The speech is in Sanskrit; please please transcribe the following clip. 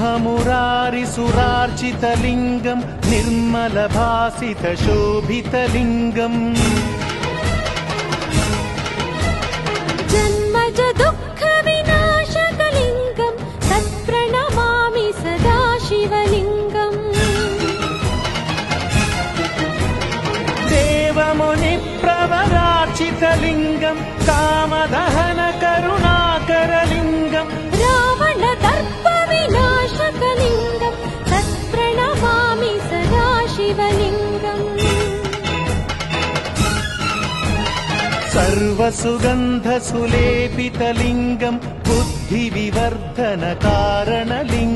ब्रह्ममुरारिसुरार्चितलिङ्गम् निर्मलभासितशोभितलिङ्गम् जन्मज दुःखविनाशकलिङ्गम् तत्प्रणमामि सदा शिवलिङ्गम् देवमुनिप्रवरार्चितलिङ्गम् कामदहनकरुणाकरलिङ्गम् रावणदर्पविनाशकलिङ्गम् तत्प्रणमामि सदा शिवलिङ्गम् सर्वसुगन्धसुलेपितलिङ्गम् बुद्धिविवर्धनकारणलिङ्गम्